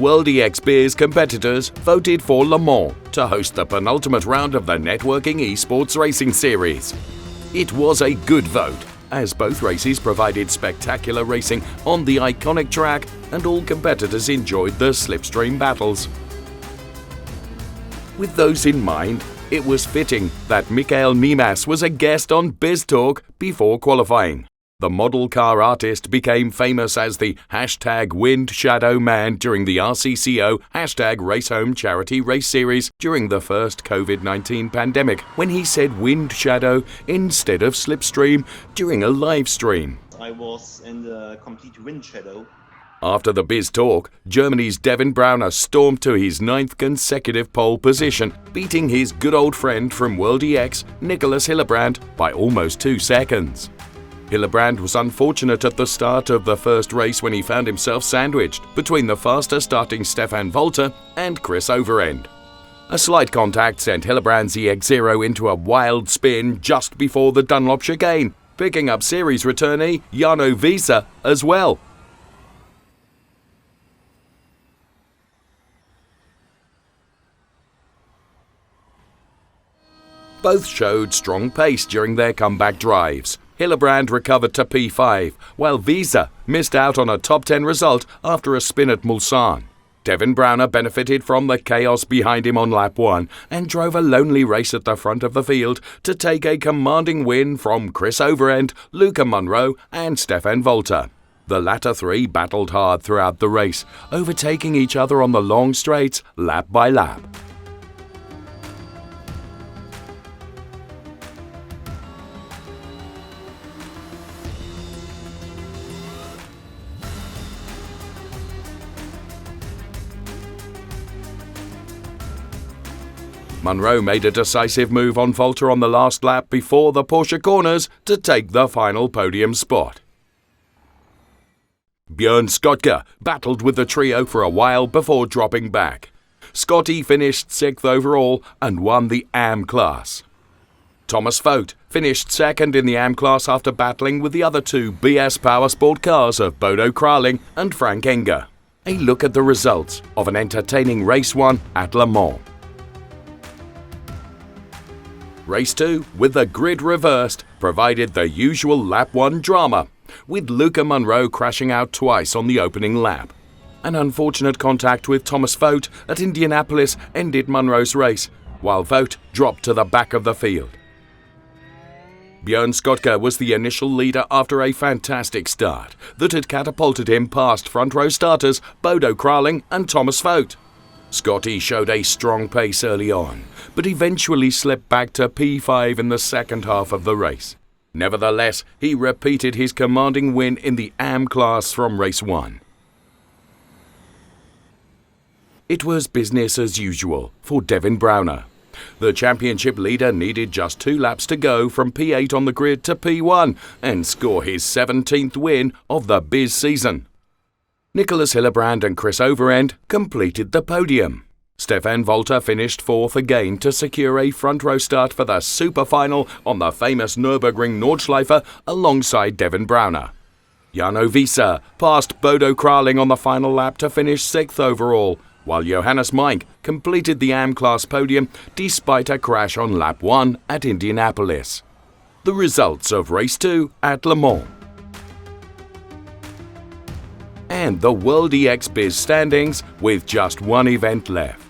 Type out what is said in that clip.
World Bizz competitors voted for Le Mans to host the penultimate round of the networking esports racing series. It was a good vote, as both races provided spectacular racing on the iconic track and all competitors enjoyed the slipstream battles. With those in mind, it was fitting that Michael Niemas was a guest on Bizz Talk before qualifying. The model car artist became famous as the #Wind Shadow Man during the RCCO #RaceHome charity race series during the first COVID-19 pandemic, when he said wind shadow instead of slipstream during a live stream. I was in the complete wind shadow. After the Bizz Talk, Germany's Devin Browner stormed to his 9th consecutive pole position, beating his good old friend from World EX, Nicholas Hillebrand, by almost 2 seconds. Hillebrand was unfortunate at the start of the first race when he found himself sandwiched between the faster starting Stefan Volter and Chris Overend. A slight contact sent Hillebrand's EX0 into a wild spin just before the Dunlop chicane, picking up series returnee Jarno Visser as well. Both showed strong pace during their comeback drives. Hillebrand recovered to P5, while Visser missed out on a top 10 result after a spin at Mulsanne. Devin Browner benefited from the chaos behind him on lap 1 and drove a lonely race at the front of the field to take a commanding win from Chris Overend, Luca Munro and Stefan Volter. The latter three battled hard throughout the race, overtaking each other on the long straights lap by lap. Munro made a decisive move on Volter on the last lap before the Porsche corners to take the final podium spot. Björn Skottke battled with the trio for a while before dropping back. Scotty finished 6th overall and won the AM class. Thomas Vogt finished 2nd in the AM class after battling with the other two BS Powersport cars of Bodo Kraling and Frank Enger. A look at the results of an entertaining race 1 at Le Mans. Race 2, with the grid reversed, provided the usual lap 1 drama, with Luca Munro crashing out twice on the opening lap. An unfortunate contact with Thomas Vogt at Indianapolis ended Munro's race, while Vogt dropped to the back of the field. Björn Skottke was the initial leader after a fantastic start that had catapulted him past front row starters Bodo Kraling and Thomas Vogt. Scotty showed a strong pace early on, but eventually slipped back to P5 in the second half of the race. Nevertheless, he repeated his commanding win in the AM class from race 1. It was business as usual for Devin Browner. The championship leader needed just 2 laps to go from P8 on the grid to P1 and score his 17th win of the Bizz season. Nicholas Hillebrand and Chris Overend completed the podium. Stefan Volter finished 4th again to secure a front row start for the super final on the famous Nürburgring Nordschleife alongside Devin Browner. Jarno Visser passed Bodo Kraling on the final lap to finish 6th overall, while Johannes Meink completed the AM class podium despite a crash on lap 1 at Indianapolis. The results of race 2 at Le Mans. And the World Bizz standings with just one event left.